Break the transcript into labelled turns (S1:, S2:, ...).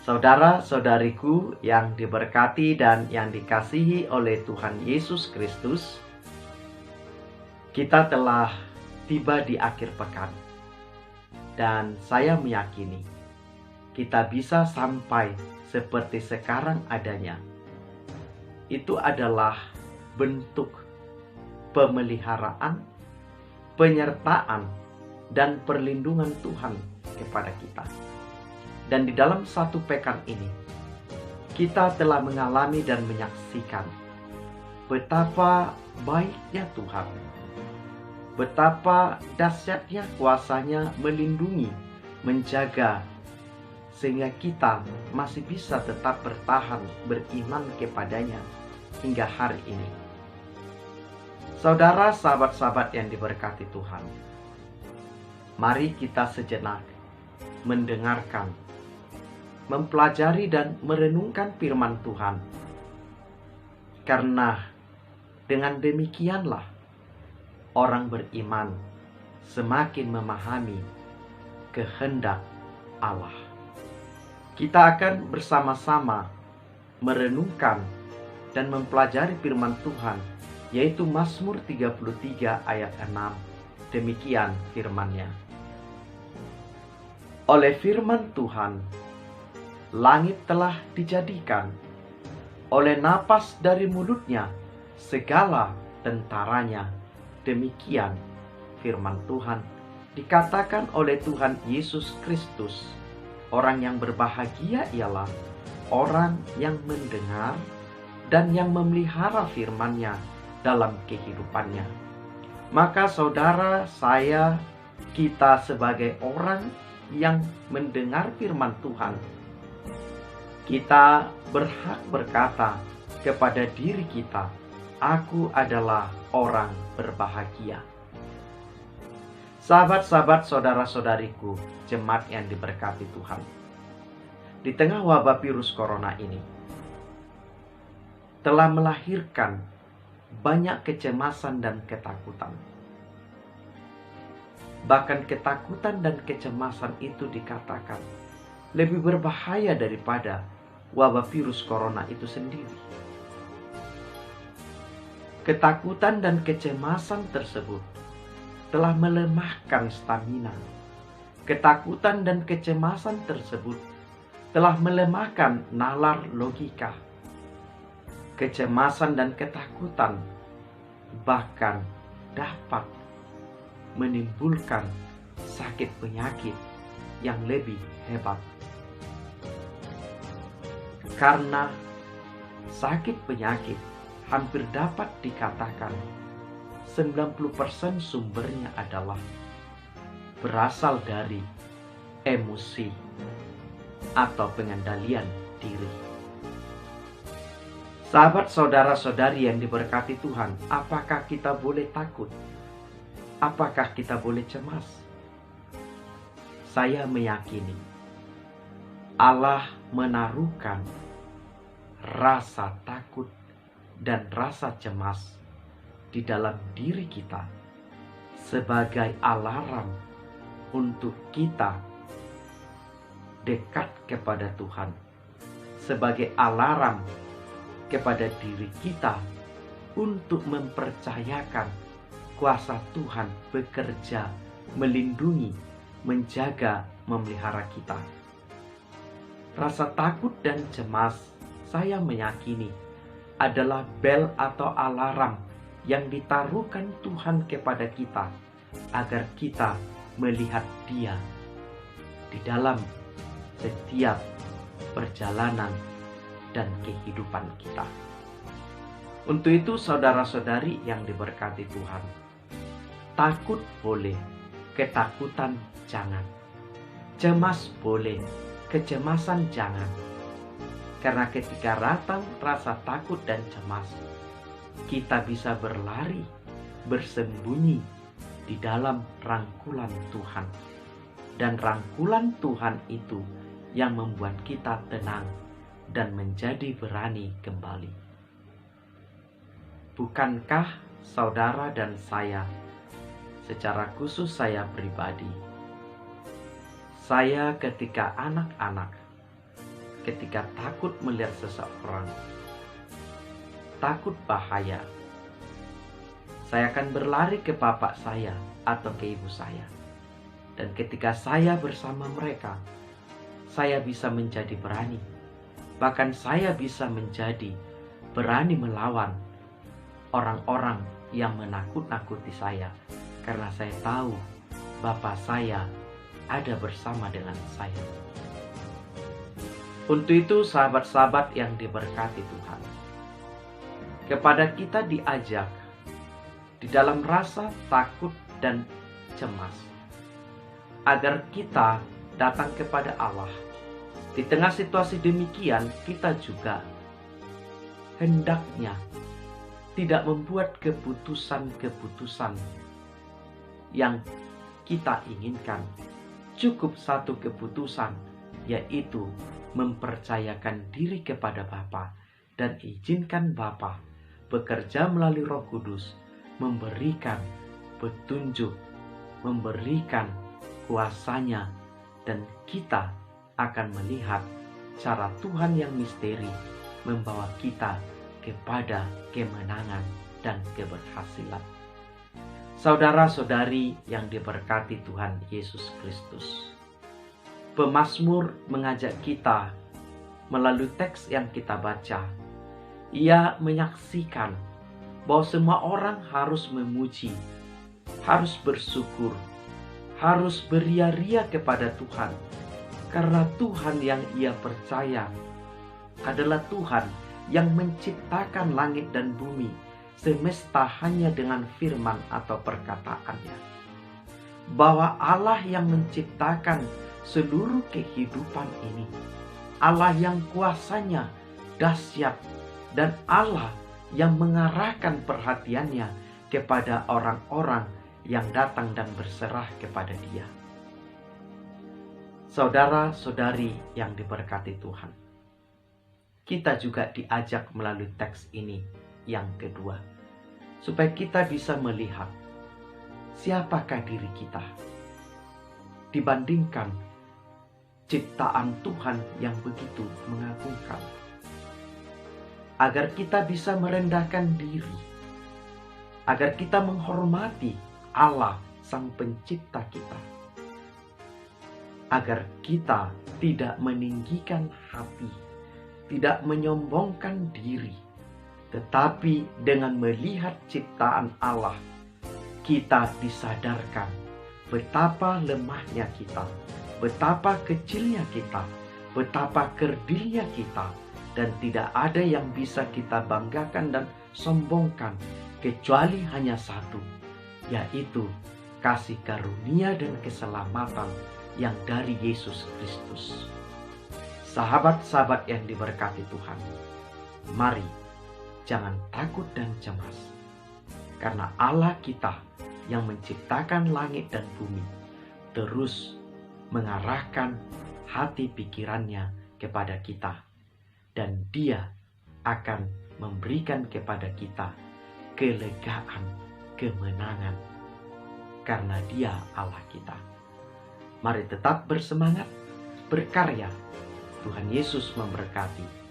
S1: Saudara-saudariku yang diberkati dan yang dikasihi oleh Tuhan Yesus Kristus, kita telah tiba di akhir pekan. Dan saya meyakini kita bisa sampai seperti sekarang adanya. Itu adalah bentuk pemeliharaan, penyertaan, dan perlindungan Tuhan kepada kita. Dan di dalam satu pekan ini, kita telah mengalami dan menyaksikan betapa baiknya Tuhan, betapa dahsyatnya kuasa-Nya melindungi, menjaga, sehingga kita masih bisa tetap bertahan beriman kepadanya hingga hari ini. Saudara, sahabat-sahabat yang diberkati Tuhan, mari kita sejenak mendengarkan, mempelajari dan merenungkan firman Tuhan. Karena dengan demikianlah orang beriman semakin memahami kehendak Allah. Kita akan bersama-sama merenungkan dan mempelajari firman Tuhan, yaitu Mazmur 33 ayat 6. Demikian firman-Nya. Oleh firman Tuhan, langit telah dijadikan, oleh napas dari mulutnya segala tentaranya. Demikian firman Tuhan dikatakan oleh Tuhan Yesus Kristus. Orang yang berbahagia ialah orang yang mendengar dan yang memelihara firman-Nya dalam kehidupannya. Maka saudara, saya, kita sebagai orang yang mendengar firman Tuhan, kita berhak berkata kepada diri kita, aku adalah orang berbahagia. Sahabat-sahabat, saudara-saudariku, jemaat yang diberkati Tuhan, di tengah wabah virus corona ini telah melahirkan banyak kecemasan dan ketakutan. Bahkan ketakutan dan kecemasan itu dikatakan lebih berbahaya daripada wabah virus corona itu sendiri. Ketakutan dan kecemasan tersebut telah melemahkan stamina. Ketakutan dan kecemasan tersebut telah melemahkan nalar logika. Kecemasan dan ketakutan bahkan dapat menimbulkan sakit penyakit yang lebih hebat. Karena sakit penyakit hampir dapat dikatakan 90% sumbernya adalah berasal dari emosi atau pengendalian diri. Sahabat, saudara-saudari yang diberkati Tuhan, apakah kita boleh takut? Apakah kita boleh cemas? Saya meyakini Allah menaruhkan rasa takut dan rasa cemas di dalam diri kita sebagai alarm untuk kita dekat kepada Tuhan, sebagai alarm kepada diri kita untuk mempercayakan kuasa Tuhan bekerja, melindungi, menjaga, memelihara kita. Rasa takut dan cemas, saya meyakini, adalah bel atau alarm yang ditaruhkan Tuhan kepada kita agar kita melihat Dia di dalam setiap perjalanan dan kehidupan kita. Untuk itu, saudara-saudari yang diberkati Tuhan, takut boleh, ketakutan jangan. Cemas boleh, kecemasan jangan. Karena ketika datang rasa takut dan cemas, kita bisa berlari, bersembunyi di dalam rangkulan Tuhan. Dan rangkulan Tuhan itu yang membuat kita tenang dan menjadi berani kembali. Bukankah saudara dan saya, secara khusus saya pribadi, saya ketika anak-anak ketika takut melihat seseorang, takut bahaya, saya akan berlari ke bapak saya atau ke ibu saya. Dan ketika saya bersama mereka, saya bisa menjadi berani. Bahkan saya bisa menjadi berani melawan orang-orang yang menakut-nakuti saya. Karena saya tahu Bapa saya ada bersama dengan saya. Untuk itu sahabat-sahabat yang diberkati Tuhan, kepada kita diajak di dalam rasa takut dan cemas, agar kita datang kepada Allah. Di tengah situasi demikian, kita juga hendaknya tidak membuat keputusan-keputusan yang kita inginkan. Cukup satu keputusan, yaitu mempercayakan diri kepada Bapa dan izinkan Bapa bekerja melalui Roh Kudus, memberikan petunjuk, memberikan kuasanya, dan kita akan melihat cara Tuhan yang misteri membawa kita kepada kemenangan dan keberhasilan. Saudara-saudari yang diberkati Tuhan Yesus Kristus, pemazmur mengajak kita melalui teks yang kita baca. Ia menyaksikan bahwa semua orang harus memuji, harus bersyukur, harus beria-ria kepada Tuhan, karena Tuhan yang ia percaya adalah Tuhan yang menciptakan langit dan bumi, semesta hanya dengan firman atau perkataannya. Bahwa Allah yang menciptakan seluruh kehidupan ini, Allah yang kuasanya dahsyat, dan Allah yang mengarahkan perhatiannya kepada orang-orang yang datang dan berserah kepada Dia. Saudara-saudari yang diberkati Tuhan, kita juga diajak melalui teks ini yang kedua, supaya kita bisa melihat siapakah diri kita dibandingkan ciptaan Tuhan yang begitu mengagumkan. Agar kita bisa merendahkan diri, agar kita menghormati Allah Sang Pencipta kita, agar kita tidak meninggikan hati, tidak menyombongkan diri, tetapi dengan melihat ciptaan Allah, kita disadarkan betapa lemahnya kita, betapa kecilnya kita, betapa kerdilnya kita, dan tidak ada yang bisa kita banggakan dan sombongkan kecuali hanya satu, yaitu kasih karunia dan keselamatan yang dari Yesus Kristus. Sahabat-sahabat yang diberkati Tuhan, mari jangan takut dan cemas, karena Allah kita yang menciptakan langit dan bumi terus mengarahkan hati pikirannya kepada kita, dan Dia akan memberikan kepada kita kelegaan, kemenangan, karena Dia Allah kita. Mari tetap bersemangat, berkarya. Tuhan Yesus memberkati.